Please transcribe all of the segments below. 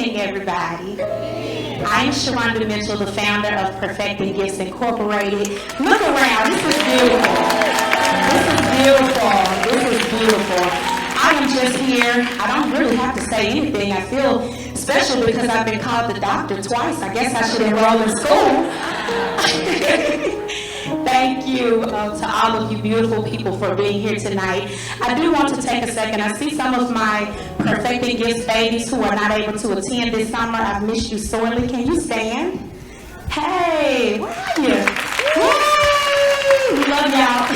evening, everybody. I am Sharonda Mitchell, the founder of Perfecting Gifts Incorporated. Look around, this is beautiful. This is beautiful. This is beautiful. I am just here. I don't really have to say anything. I feel special because I've been called the doctor twice. I guess I should enroll in school. Thank you to all of you beautiful people for being here tonight. I do want to take a second. I see some of my Perfecting Gifts babies who are not able to attend this summer. I've missed you sorely. Can you stand? Hey, where are you? Yay! We love y'all.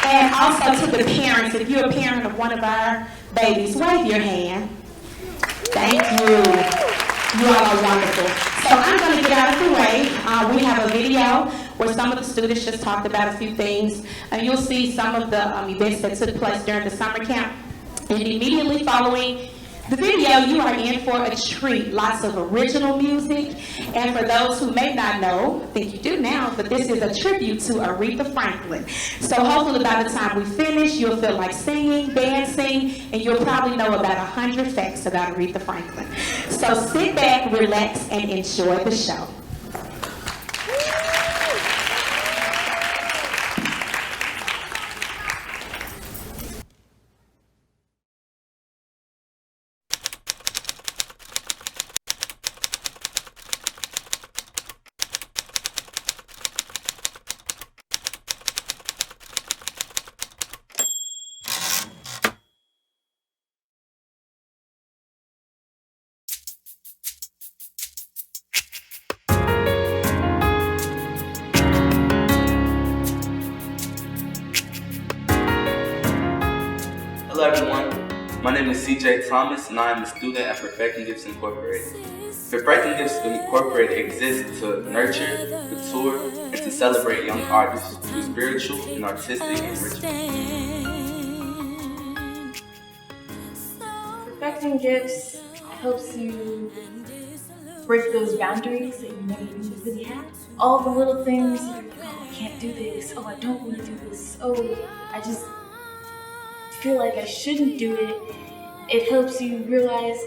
And also to the parents, if you're a parent of one of our babies, wave your hand. Thank you. You all are wonderful. So I'm going to get out of the way. We have a video where some of the students just talked about a few things. You'll see some of the events that took place during the summer camp. And immediately following the video, you are in for a treat. Lots of original music. And for those who may not know, I think you do now, but this is a tribute to Aretha Franklin. So hopefully by the time we finish, you'll feel like singing, dancing, and you'll probably know about 100 facts about Aretha Franklin. So sit back, relax, and enjoy the show. Hello everyone, my name is CJ Thomas and I am a student at Perfecting Gifts Incorporated. Perfecting Gifts Incorporated exists to nurture, mature, and to celebrate young artists through spiritual and artistic enrichment. Perfecting Gifts helps you break those boundaries that you never knew really had. All the little things, you're like, oh, I can't do this, oh, I don't want to do this, oh, I just feel like I shouldn't do it. It helps you realize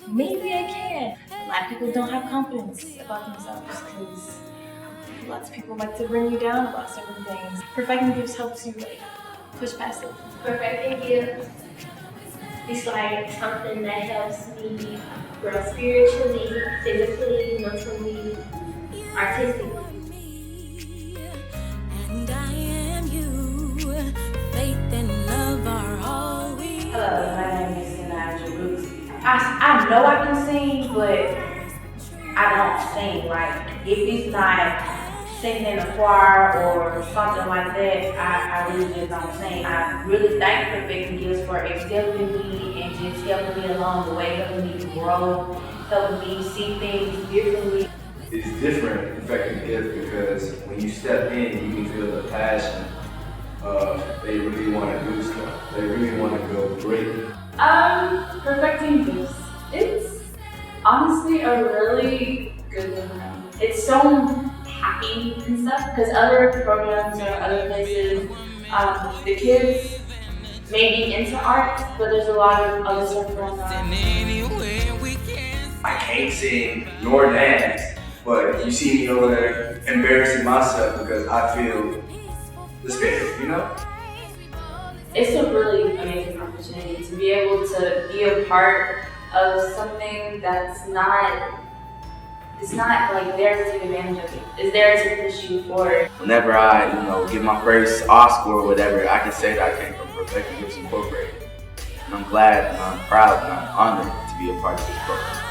maybe I can. A lot of people don't have confidence about themselves because lots of people like to bring you down about certain things. Perfecting Gifts helps you push past it. Perfecting Gifts is like something that helps me grow spiritually, physically, mentally, artistically. And I am you, faith and love are all we. Hello, my name is I know I can sing, but I don't sing. Like, if it's not singing in a choir or something like that, I really just don't sing. I really thank Perfecting Gifts for accepting me and just helping me along the way, helping me to grow, helping me see things differently. It's different Perfecting Gifts because when you step in, you can feel the passion of they really want to do stuff. They really want to go great. Perfecting Gifts. It's honestly a really good one. It's so happy and stuff because other programs or other places, the kids may be into art, but there's a lot of other stuff going on. I can't sing nor dance, but you see me over there embarrassing myself because I feel the spirit, you know? It's a really amazing opportunity to be able to be a part of something that's not, it's not like there to take advantage of you. It's there to push you forward. Whenever I, get my first Oscar or whatever, I can say that I came from Perfecting Gifts Incorporated. And I'm glad and I'm proud and I'm honored to be a part of this program.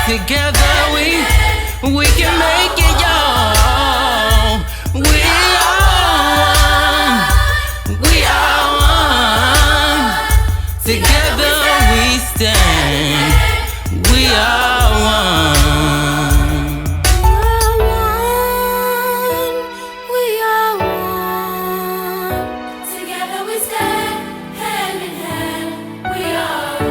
Together we can make it, y'all. We are one. Together we stand. We are one. We are one. Together we stand, hand in hand. We are one.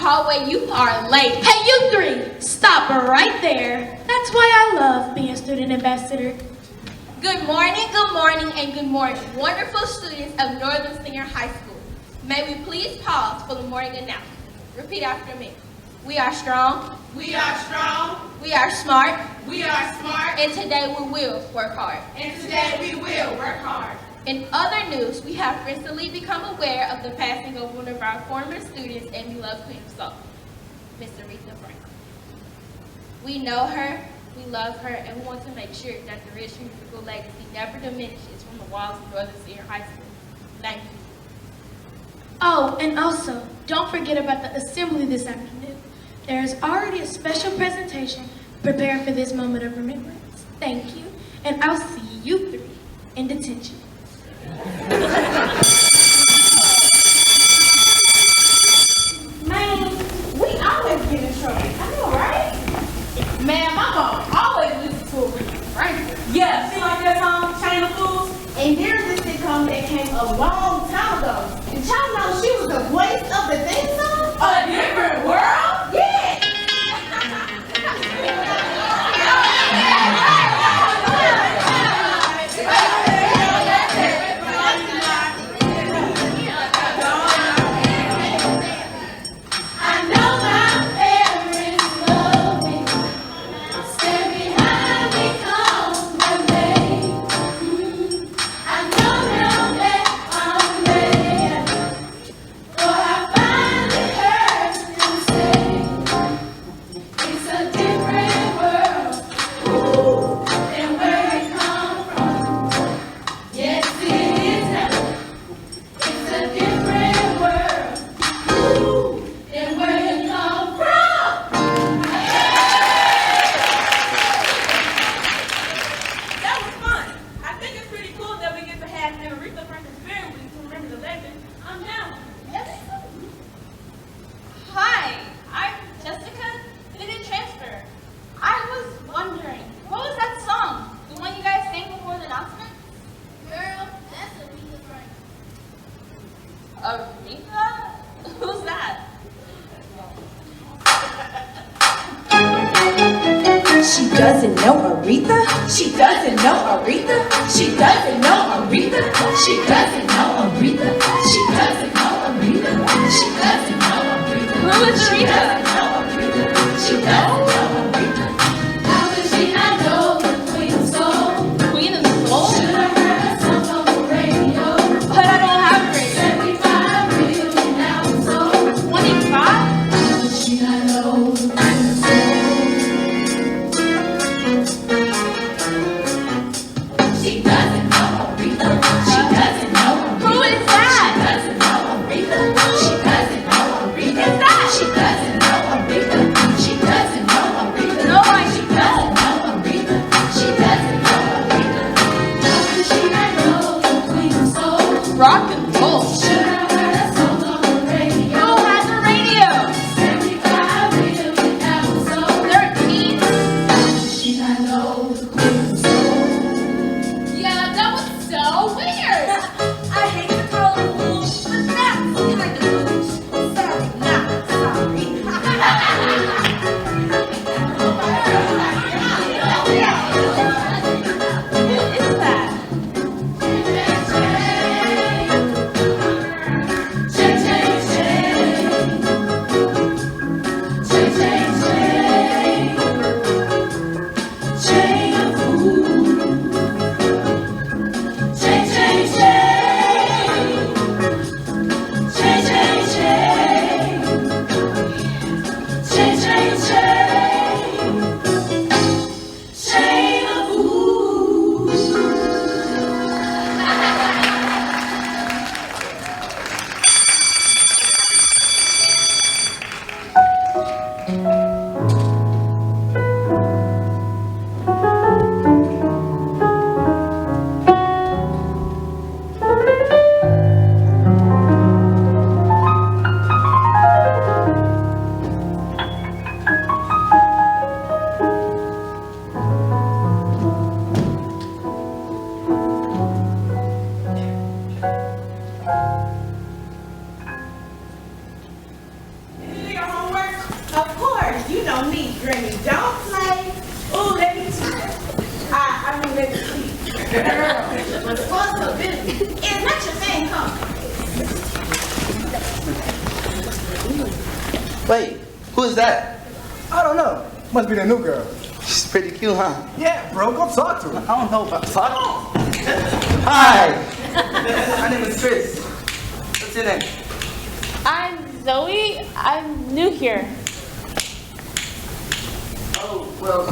hallway, you are late. Hey, you three, stop right there. That's why I love being student ambassador. Good morning, and good morning, wonderful students of Northern Senior High School. May we please pause for the morning announcement. Repeat after me. We are strong. We are strong. We are smart. We are smart. And today we will work hard. And today we will work hard. In other news, we have recently become aware of the passing of one of our former students and beloved Queen of Soul, Miss Aretha Franklin. We know her, we love her, and we want to make sure that the rich musical legacy never diminishes from the walls of Northern Senior High School. Thank you. Oh, and also, don't forget about the assembly this afternoon. There is already a special presentation prepared for this moment of remembrance. Thank you, and I'll see you three in detention. Man, we always get in trouble. I know, right? Man, my mom always listens to Aretha Franklin. Yeah, she like that song, Chain of Fools. And there's this sitcom that came a long time ago. Did y'all know she was the voice of the theme song? A Different World? Yeah! Aretha? Who's that? She doesn't know Aretha. She doesn't know Aretha. She doesn't know Aretha. She doesn't know Aretha. She doesn't know Aretha. She doesn't know Aretha. Who is She Aretha? doesn't know Aretha. She doesn't know Aretha. How could she not know the Queen of Soul? Queen of Soul? Should have heard her song on the radio. But I don't have a radio. 75 million albums sold. 25? How could she not know the Queen of Soul? She doesn't know Aretha. She doesn't know Aretha. Who is that? She doesn't know Aretha. She doesn't know Aretha. Who's that? She doesn't know Aretha. She doesn't know Girl, responsibility is not your same color. Wait, who is that? I don't know. Must be the new girl. She's pretty cute, huh? Yeah, bro, go talk to her. I don't know about talk. Hi. My name is Chris. What's your name? I'm Zoe. I'm new here. Oh, well,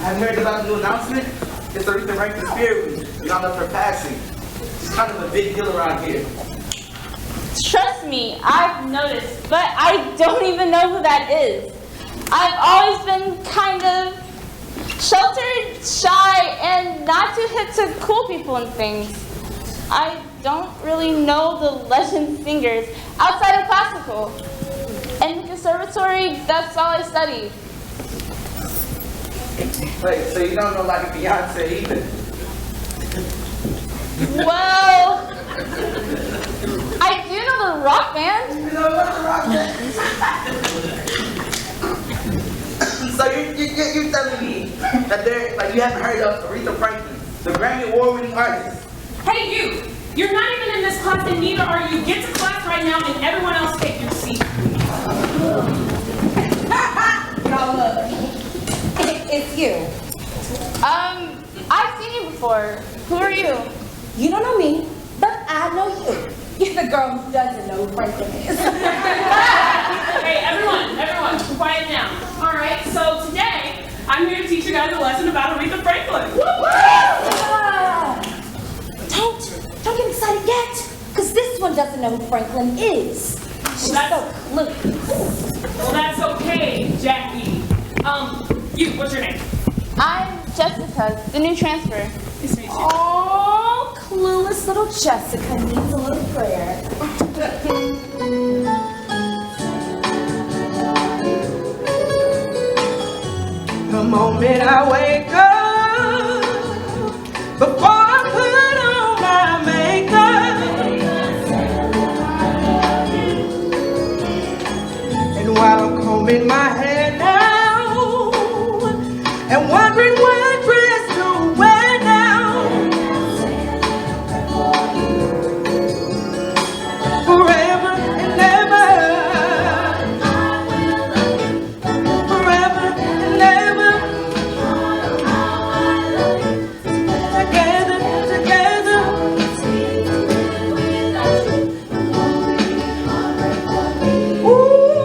have you heard about the new announcement? It's Aretha Franklin Spirit Week. We found out her passing. It's kind of a big deal around here. Trust me, I've noticed, but I don't even know who that is. I've always been kind of sheltered, shy, and not too hip to cool people and things. I don't really know the legend singers outside of classical. And the conservatory, that's all I studied. Wait, so you don't know like Beyonce either? Well, I do know the rock band. You know about the rock band? So you're telling me that you haven't heard of Aretha Franklin, the Grammy Award-winning artist? Hey you! You're not even in this class and neither are you. Get to class right now and everyone else take your seat. Y'all look. It's you. I've seen you before. Who are you? You don't know me, but I know you. You're the girl who doesn't know who Franklin is. Hey everyone, quiet down. Alright, so today, I'm here to teach you guys a lesson about Aretha Franklin. Don't get excited yet, because this one doesn't know who Franklin is. She's so clueless. Well, that's okay, Jackie. You, what's your name? I'm Jessica, the new transfer. Nice to meet you. Oh, clueless little Jessica needs a little prayer. The moment I wake up, before I put on my makeup, and while I'm combing my hair down, and wondering what dress to wear now, forever and ever, forever and ever, together, together. Ooh,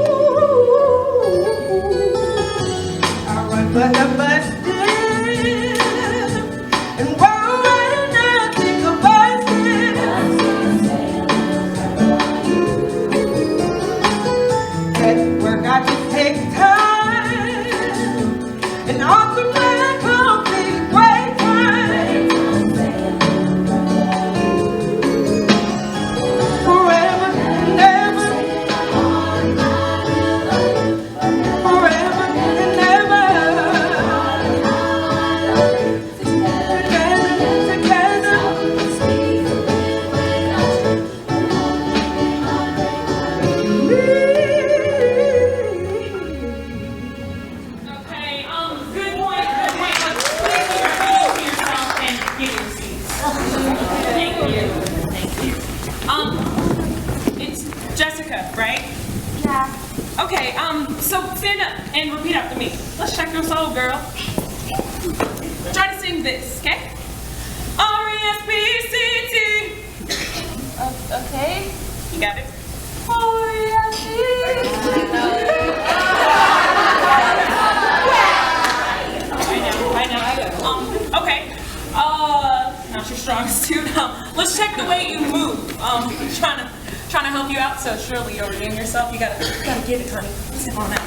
I run for the bus stand, and while riding I think about it. At work I just take time, and off the back complete break time. Forever and ever, forever and ever, together, Okay, good point. Let's please keep your hands to yourself and get your seats. Thank you. It's Jessica, right? Yeah. Okay, so stand up and repeat after me. Let's check your soul, girl. Try to sing this, okay? R-E-S-P-C-T. Okay. You got it? I know. Okay. Not your strongest suit. Let's check the way you move. Trying to help you out. So surely you're redeeming yourself. You gotta get it, honey. Sit on out.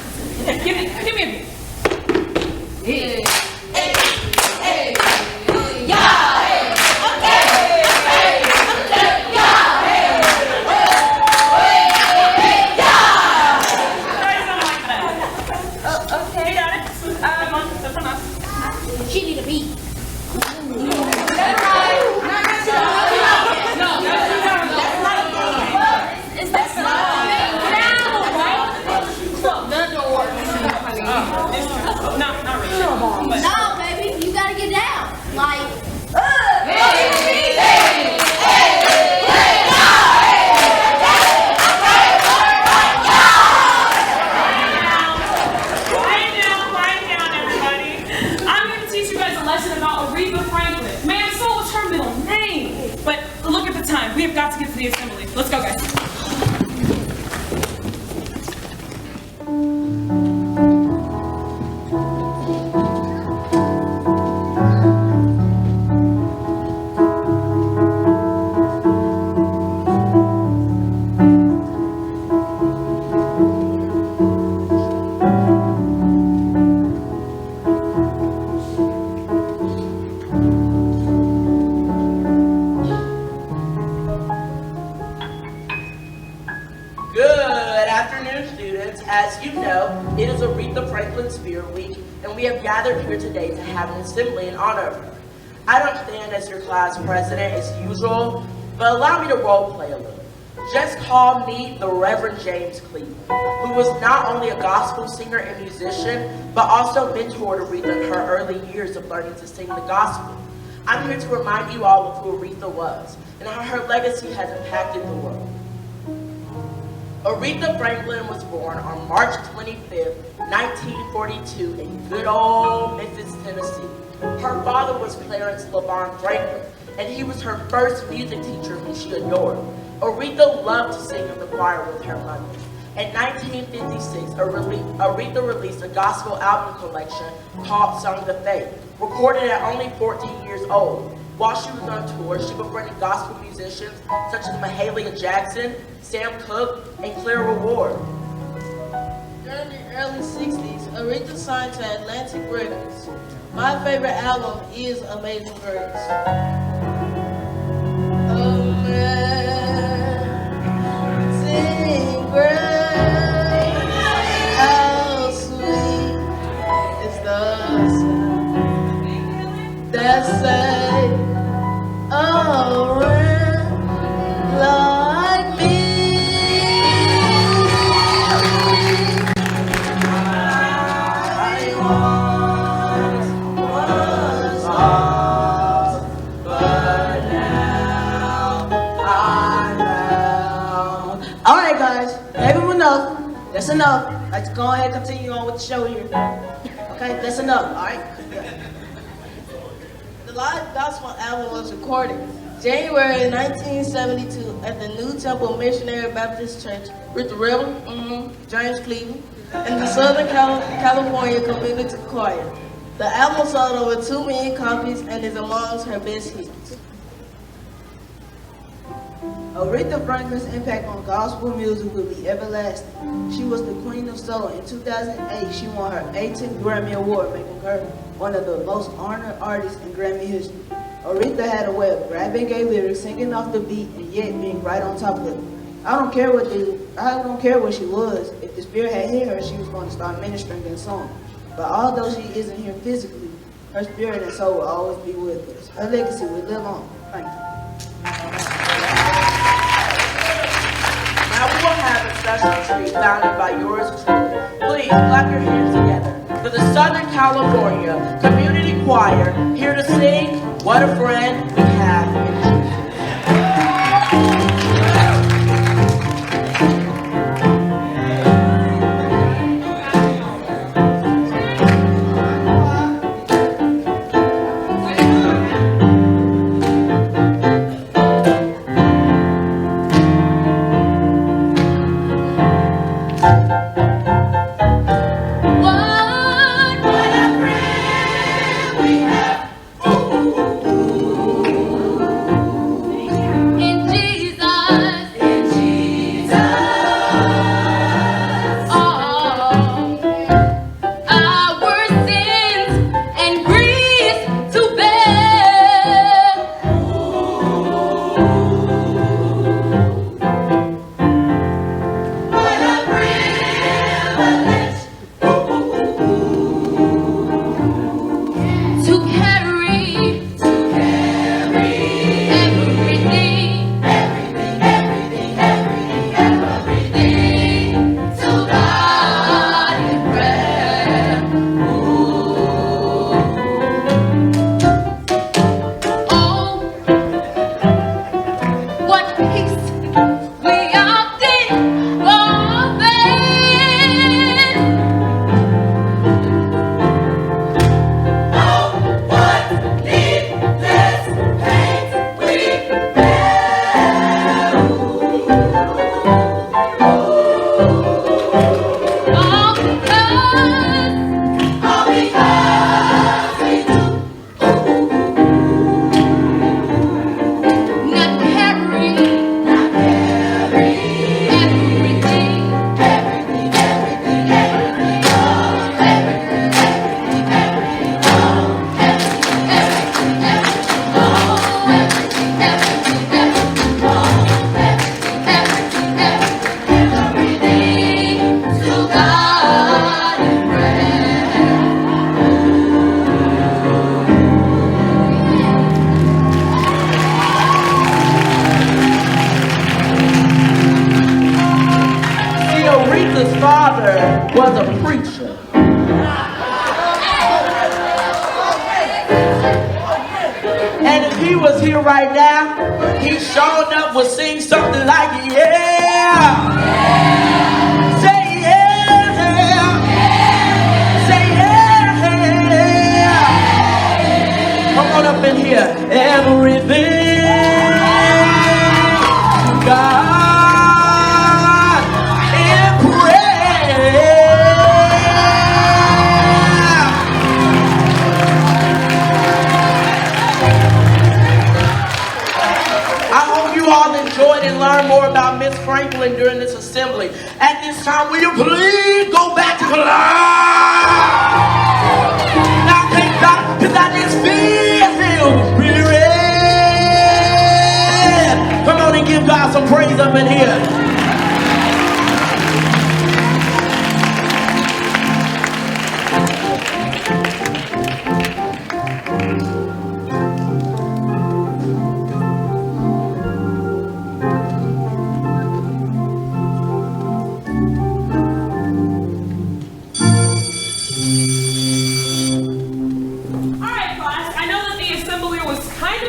Give me a beat. Okay. You got it. Come on, step on up. She need a beat. Not really. No, baby, you gotta get down. Like, time. We have got to get to the assembly. Let's go, guys. As you know, it is Aretha Franklin Spirit Week, and we have gathered here today to have an assembly in honor of her. I don't stand as your class president as usual, but allow me to role play a little. Just call me the Reverend James Cleveland, who was not only a gospel singer and musician, but also mentored Aretha in her early years of learning to sing the gospel. I'm here to remind you all of who Aretha was, and how her legacy has impacted the world. Aretha Franklin was born on March 25th, 1942 in good old Memphis, Tennessee. Her father was Clarence LaVon Franklin, and he was her first music teacher whom she adored. Aretha loved to sing in the choir with her mother. In 1956, Aretha released a gospel album collection called Songs of Faith, recorded at only 14 years old. While she was on tour, she befriended gospel musicians such as Mahalia Jackson, Sam Cooke, and Clara Ward. During the early 60s, Aretha signed to Atlantic Records. My favorite album is Amazing Grace. Amazing Grace, how sweet is the sound that saved a wretch like me. I once was lost, but now I'm found. All right, guys, maybe enough. That's enough. Let's go ahead and continue on with the show here. Okay, that's enough. All right. The live gospel album was recorded January 1972 at the New Temple Missionary Baptist Church with the Reverend James Cleveland and the Southern California Community Choir. The album sold over 2 million copies and is amongst her best hits. Aretha Franklin's impact on gospel music will be everlasting. She was the queen of soul. In 2008, she won her 18th Grammy Award, making her one of the most honored artists in Grammy history. Aretha had a way of grabbing gay lyrics, singing off the beat, and yet being right on top of it. I don't care what she was. If the Spirit had hit her, she was going to start ministering in song. But although she isn't here physically, her spirit and soul will always be with us. Her legacy will live on. Thank you. Now we will have a special treat founded by yours truly. Please clap your hands together for the Southern California Community Choir, here to sing What a Friend We Have in Jesus. What a friend we have. Ooh, ooh, ooh. And if he was here right now, he showed up would sing something like, yeah. Say yeah. Say yeah. Come on up in here. Everything God in prayer. I hope you all enjoyed and learned more about Miss Franklin during this assembly. At this time, will you please go back to class? Now thank God, because I just feel really red. Come on and give God some praise up in here.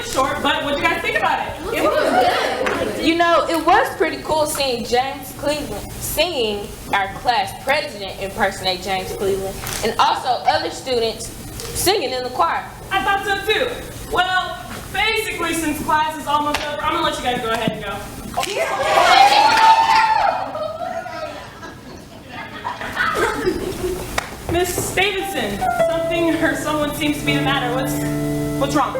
Short, but what do you guys think about it? It was good. You know, it was pretty cool seeing James Cleveland, seeing our class president impersonate James Cleveland, and also other students singing in the choir. I thought so too. Well, basically, since class is almost over, I'm gonna let you guys go ahead and go. Miss Davidson, something or someone seems to be the matter. What's wrong?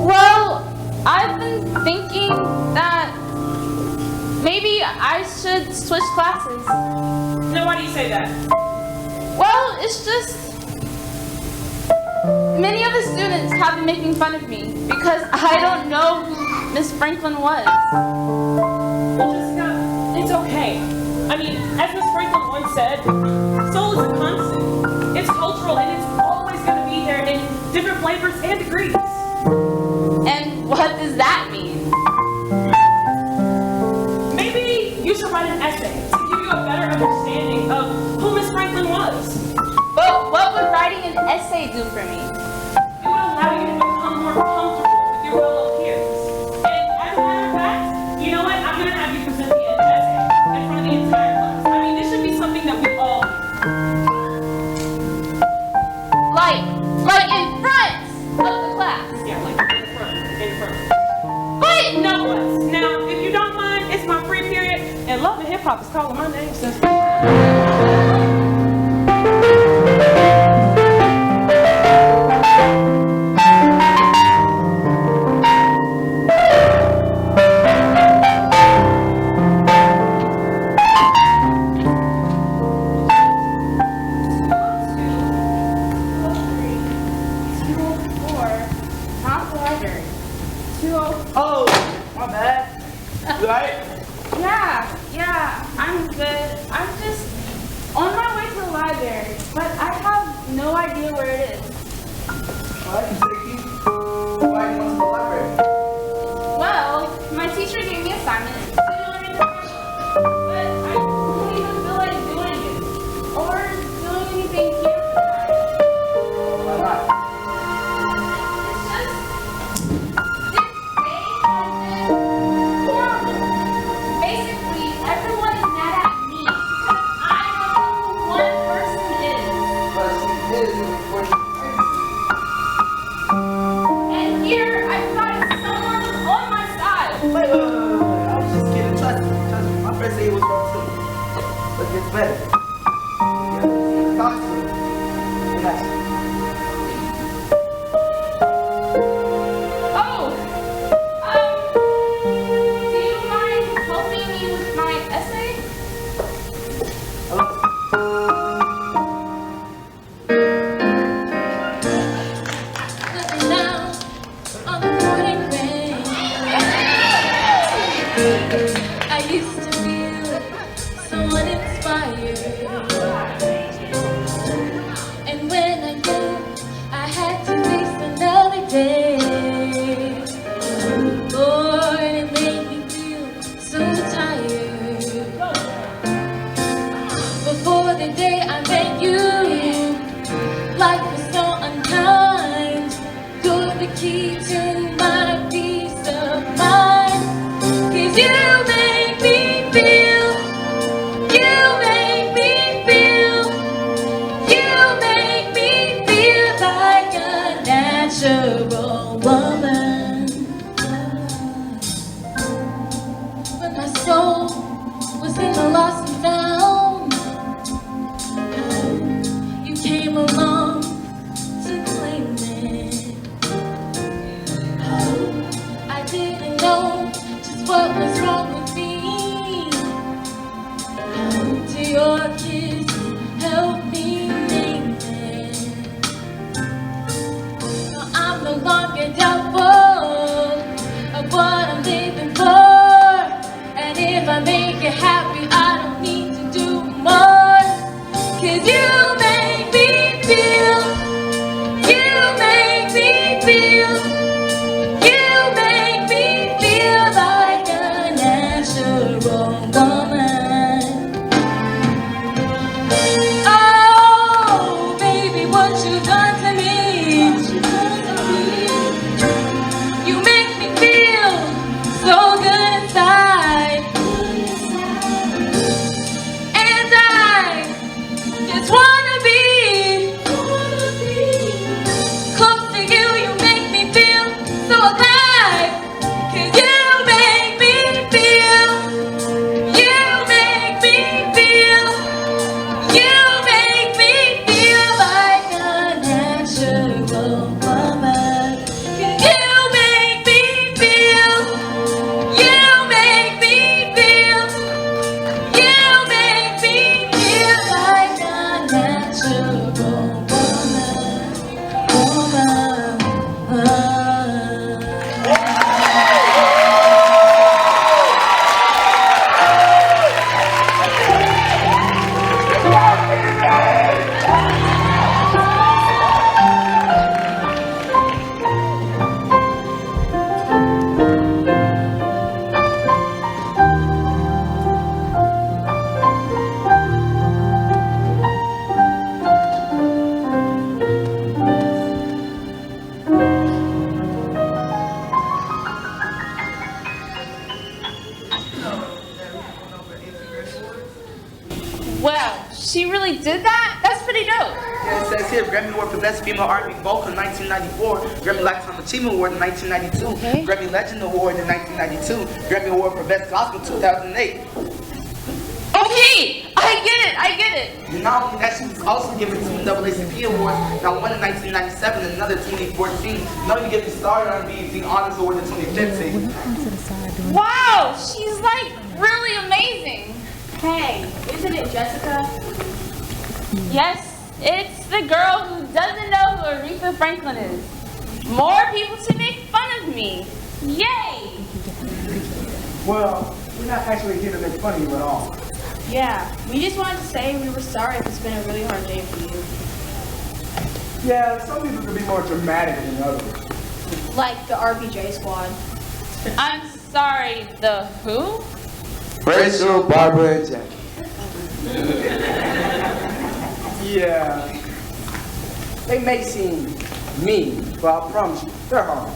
Well, I've been thinking that maybe I should switch classes. Now, why do you say that? Well, it's just many of the students have been making fun of me because I don't know who Miss Franklin was. Well, Jessica, it's okay. I mean, as Miss Franklin once said, soul is a constant. It's cultural and it's always going to be there in different flavors and degrees. And what does that mean? Maybe you should write an essay to give you a better understanding of who Miss Franklin was. But what would writing an essay do for me? It would allow you to become more comfortable with your fellow peers. And as a matter of fact, you know what? I'm going to have you present the essay in front of the entire class. I mean, this should be something that we all do. Like in front of the class? Yeah, like in front. But no less. Now, if you don't mind, it's my free period, and Love and Hip Hop is calling my name since. Oh, my bad. You alright? Yeah, I'm good. I'm just on my way to the library, but I have no idea where it is. Alright, you take it. Why do you want to the library? Well, my teacher gave me assignments to do every day, but I don't even feel like doing it or doing anything here for tonight. Why not? Basically, everyone is mad at me because I know who one person is. But she is important. And here, I've got someone on my side. Wait. I was just kidding. Trust me. My friend said he was wrong too. But it gets better. You gotta talk to him. Yes. Do you mind helping me with my essay? Looking down on the morning rain, I used to feel so uninspired. And when I knew I had to face another day, Lord, it made me feel so tired. Before the day I met you, life was so unkind. You're the key to in my peace of mind. 'Cause you make me feel, you make me feel, you make me feel like a natural woman. When my soul was in the lost and found, you came along to claim it. I didn't know just what was wrong with me. To your kiss, help me name it. Now I'm no longer doubtful of what I'm living for. And if I make you happy, I don't need to do more. 'Cause you make me feel, you make me feel, you make me feel like a natural woman. Oh, baby, what you done to me. You make me feel so good inside. And I just wanna be close to you. You make me feel so alive. 'Cause you make me feel, you make me feel, you make me feel like a natural woman. 'Cause you make me feel, you make me feel, you make me feel like a natural Wow, she really did that? That's pretty dope. Yeah, it says here, Grammy Award for Best Female R&B Vocal in 1994, Grammy Lifetime Achievement Award in 1992, Grammy Legend Award in 1992, Grammy Award for Best Gospel 2008. Okay, I get it. And not only that, she was also given two NAACP awards, now one in 1997 and another 2014. Not even getting started on BET Honors Award in 2015. Wow, she's like really amazing. Hey, isn't it Jessica? Yes, it's the girl who doesn't know who Aretha Franklin is. More people to make fun of me. Yay! Well, we're not actually here to make fun of you at all. Yeah, we just wanted to say we were sorry if it's been a really hard day for you. Yeah, some people can be more dramatic than others. Like the RPJ squad. I'm sorry, the who? Rachel, Barbara, and Jackie. Yeah. They may seem mean, but I promise you, they're hard.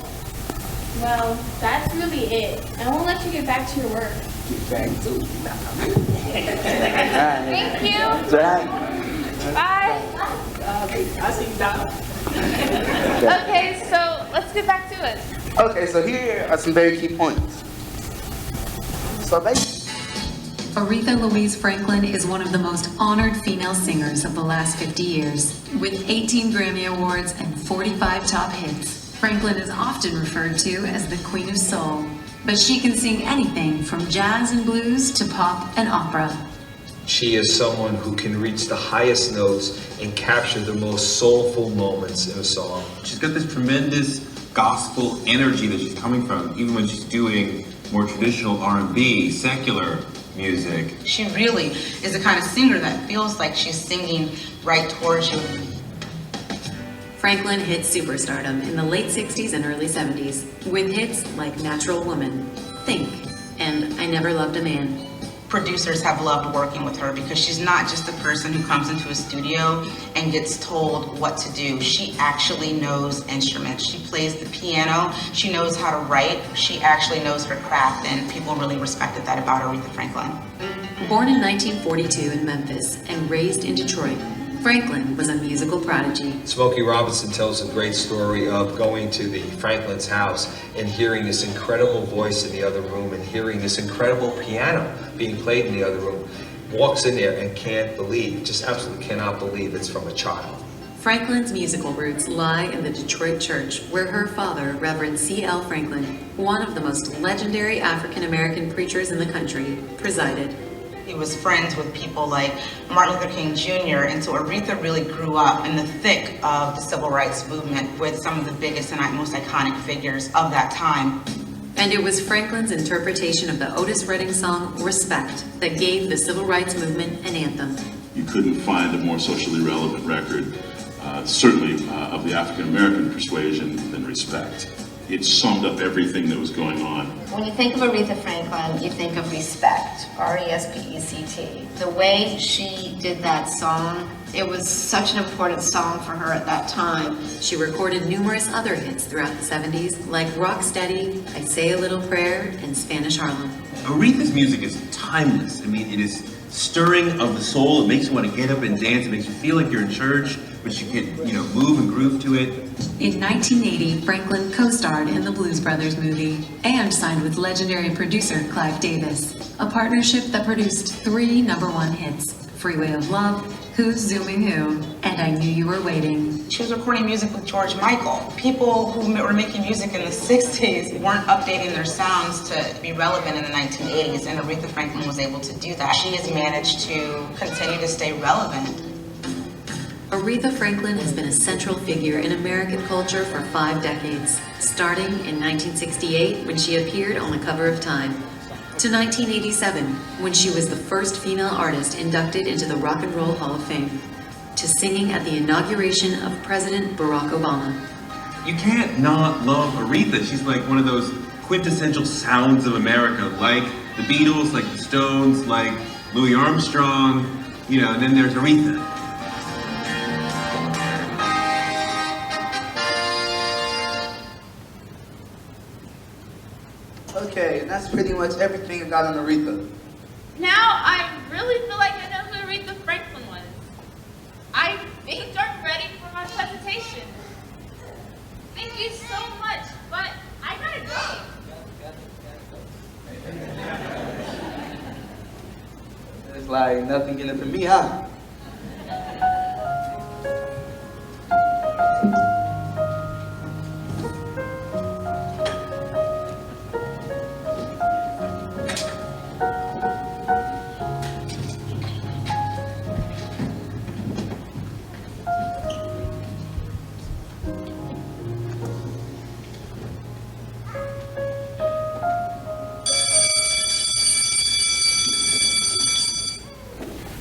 Well, that's really it. I won't let you get back to your work. Get back to it. Thank you. Bye. I see you down. Okay, so let's get back to it. Okay, so here are some very key points. So basically, Aretha Louise Franklin is one of the most honored female singers of the last 50 years. With 18 Grammy Awards and 45 top hits, Franklin is often referred to as the Queen of Soul. But she can sing anything from jazz and blues to pop and opera. She is someone who can reach the highest notes and capture the most soulful moments in a song. She's got this tremendous gospel energy that she's coming from, even when she's doing more traditional R&B, secular music. She really is the kind of singer that feels like she's singing right towards you. Franklin hit superstardom in the late 60s and early 70s with hits like Natural Woman, Think, and I Never Loved a Man. producers have loved working with her because she's not just a person who comes into a studio and gets told what to do. She actually knows instruments. She plays the piano. She knows how to write. She actually knows her craft, and people really respected that about Aretha Franklin. Born in 1942 in Memphis and raised in Detroit, Franklin was a musical prodigy. Smokey Robinson tells a great story of going to the Franklin's house and hearing this incredible voice in the other room and hearing this incredible piano being played in the other room. Walks in there and can't believe, just absolutely cannot believe it's from a child. Franklin's musical roots lie in the Detroit church, where her father, Reverend Kel Franklin, one of the most legendary African-American preachers in the country, presided. He was friends with people like Martin Luther King Jr., and so Aretha really grew up in the thick of the civil rights movement with some of the biggest and most iconic figures of that time. And it was Franklin's interpretation of the Otis Redding song, Respect, that gave the civil rights movement an anthem. You couldn't find a more socially relevant record, certainly of the African-American persuasion, than Respect. It summed up everything that was going on. When you think of Aretha Franklin, you think of respect, R-E-S-P-E-C-T. The way she did that song, it was such an important song for her at that time. She recorded numerous other hits throughout the 70s, like Rock Steady, I Say a Little Prayer, and Spanish Harlem. Aretha's music is timeless. I mean, it is stirring of the soul. It makes you want to get up and dance. It makes you feel like you're in church, but you can, move and groove to it. In 1980, Franklin co-starred in the Blues Brothers movie and signed with legendary producer Clive Davis, a partnership that produced 3 #1 hits, Freeway of Love, Who's Zooming Who, and I Knew You Were Waiting. She was recording music with George Michael. People who were making music in the 60s weren't updating their sounds to be relevant in the 1980s, and Aretha Franklin was able to do that. She has managed to continue to stay relevant. Aretha Franklin has been a central figure in American culture for 5 decades, starting in 1968 when she appeared on the cover of Time, to 1987 when she was the first female artist inducted into the Rock and Roll Hall of Fame, to singing at the inauguration of President Barack Obama. You can't not love Aretha. She's like one of those quintessential sounds of America, like the Beatles, like the Stones, like Louis Armstrong, and then there's Aretha. Okay, and that's pretty much everything I got on Aretha. Now I really feel like I know who Aretha Franklin was. I think I'm ready for my presentation. Thank you so much, but I gotta go. It's like nothing in it for me, huh?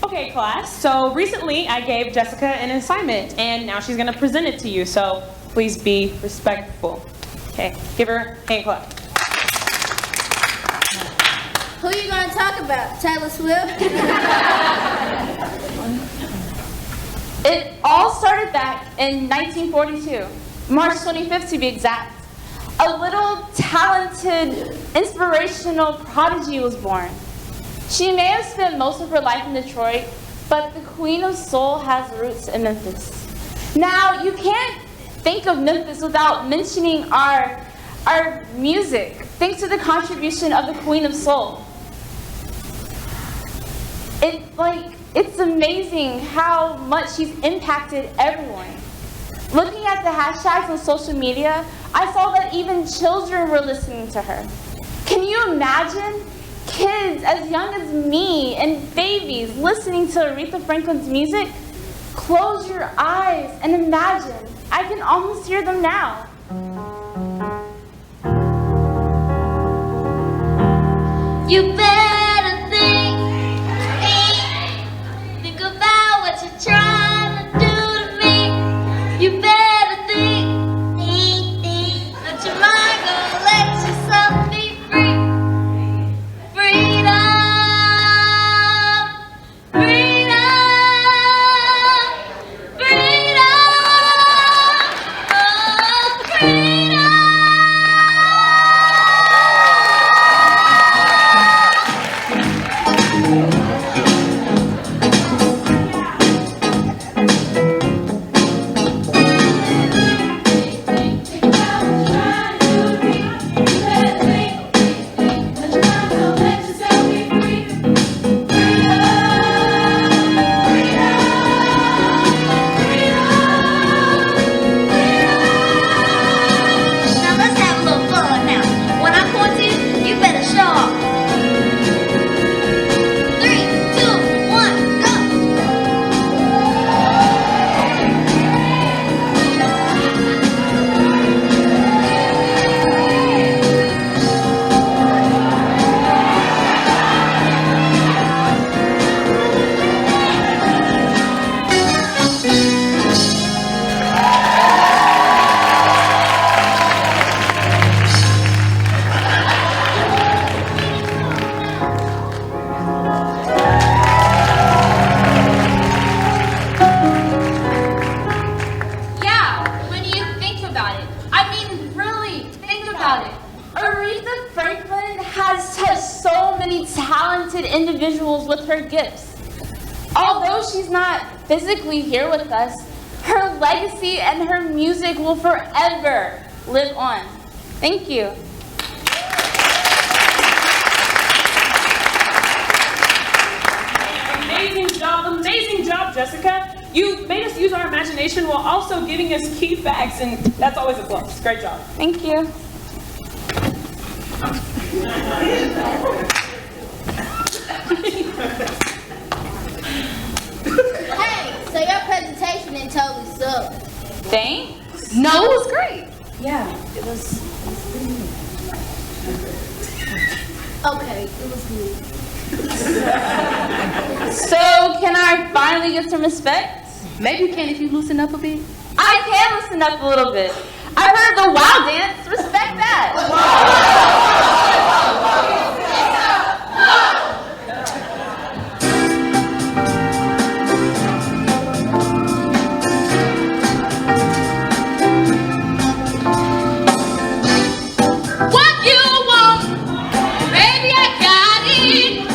Okay, class, so recently I gave Jessica an assignment and now she's gonna present it to you, so please be respectful. Okay, give her a hand clap. Who are you gonna talk about? Taylor Swift? It all started back in 1942, March 25th to be exact. A little talented, inspirational prodigy was born. She may have spent most of her life in Detroit, but the Queen of Soul has roots in Memphis. Now, you can't think of Memphis without mentioning our music, thanks to the contribution of the Queen of Soul. It's amazing how much she's impacted everyone. Looking at the hashtags on social media, I saw that even children were listening to her. Can you imagine kids as young as me and babies listening to Aretha Franklin's music? Close your eyes and imagine. I can almost hear them now. You better think about what you're trying to do to me. You better think that your mind gonna let yourself be free. Freedom. Aretha Franklin has touched so many talented individuals with her gifts. Although she's not physically here with us, her legacy and her music will forever live on. Thank you. Amazing job, Jessica. You made us use our imagination while also giving us key facts, and that's always a plus. Great job. Thank you. Hey, so your presentation didn't totally suck. Thanks. No, it was great. Yeah, it was Okay, it was good. So, can I finally get some respect? Maybe you can if you loosen up a bit. I can loosen up a little bit. I heard the wild dance. Respect that. What you want, baby, I got it.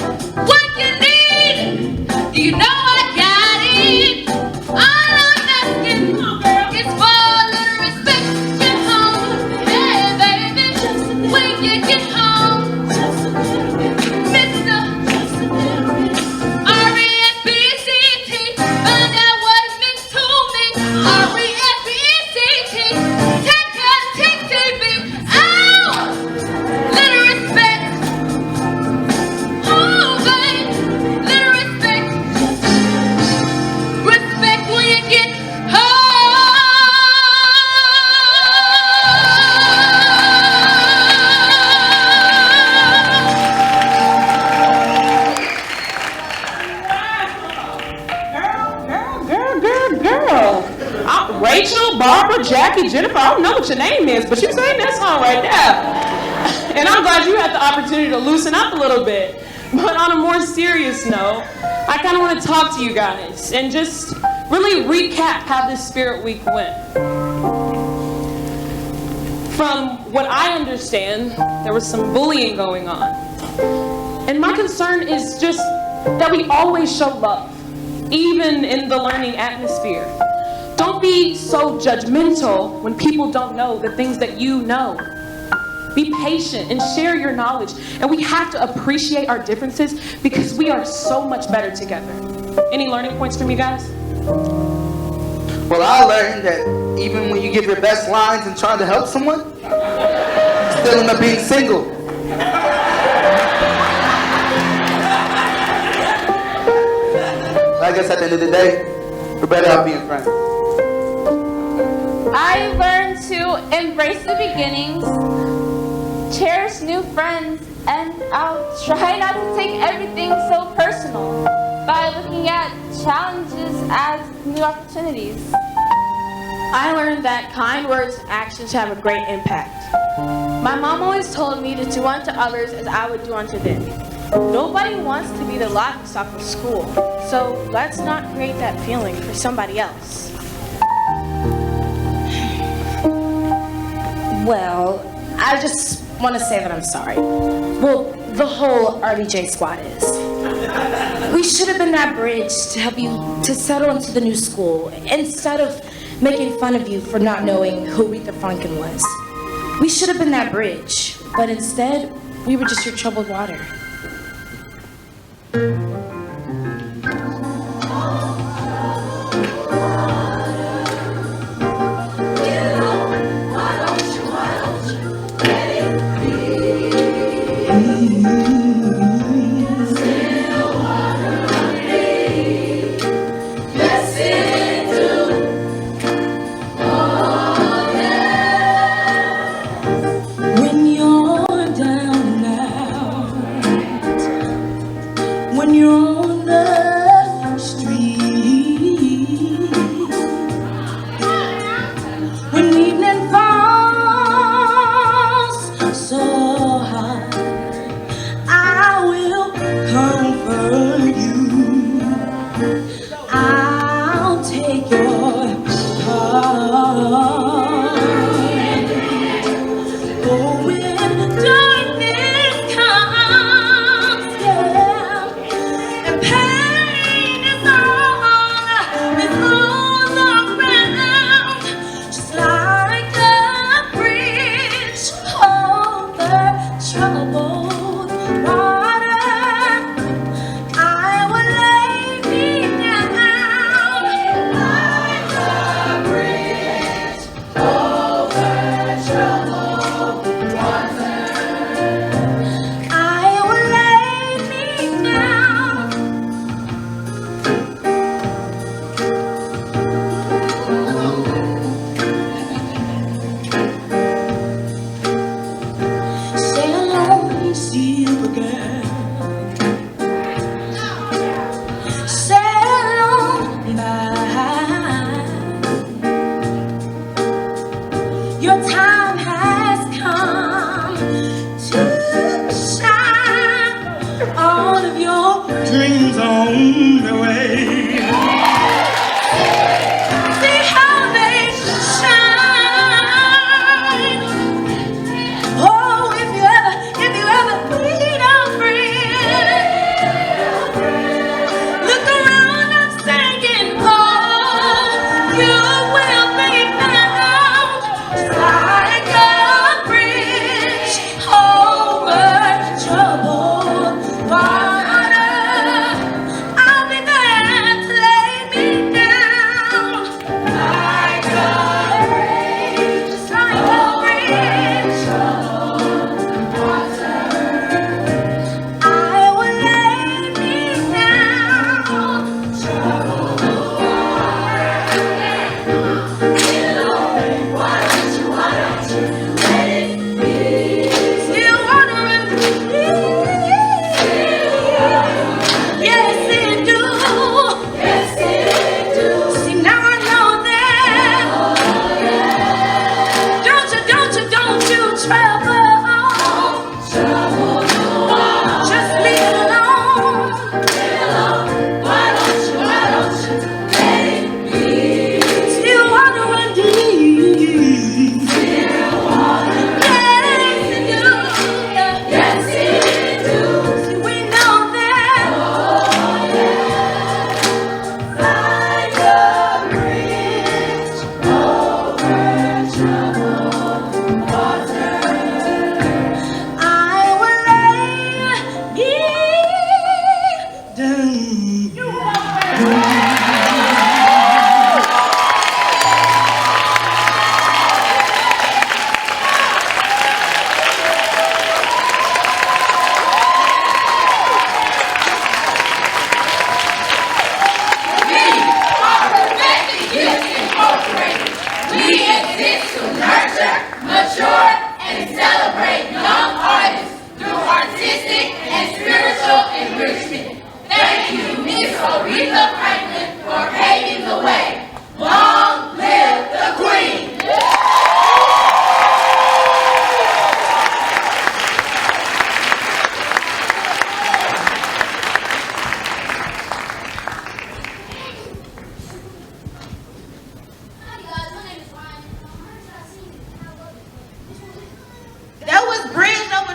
What you need, do you know I got it? All I'm asking is for a little respect. Get home, hey baby, when you get home, Mr. R-E-S-P-E-C-T, find out what it means to me. R-E-S-P-E-C-t, Kecalf. Little respect. Oh, babe. Little respect. Respect when you get home. Girl. Rachel, Barbara, Jackie, Jennifer, I don't know what your name is, but you sang that song right there. And I'm glad you had the opportunity to loosen up a little bit. But on a more serious note, I kind of want to talk to you guys and just really recap how this Spirit Week went. From what I understand, there was some bullying going on. And my concern is just that we always show love, even in the learning atmosphere. Don't be so judgmental when people don't know the things that you know. Be patient and share your knowledge. And we have to appreciate our differences because we are so much better together. Any learning points from you guys? Well, I learned that even when you give your best lines and trying to help someone, you still end up being single. I guess at the end of the day, we're better off being friends. I learned to embrace the beginnings, cherish new friends, and I'll try not to take everything so personal by looking at challenges as new opportunities. I learned that kind words and actions have a great impact. My mom always told me to do unto others as I would do unto them. Nobody wants to be the laughingstock of school, so let's not create that feeling for somebody else. Well, I just want to say that I'm sorry. Well, the whole RBJ squad is. We should have been that bridge to help you to settle into the new school instead of making fun of you for not knowing who Aretha Franklin was. We should have been that bridge, but instead, we were just your troubled water. When you're down now, when you're on the street, when evening falls so hard, I will comfort you. I'll take your heart. Going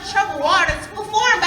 troubled artist to perform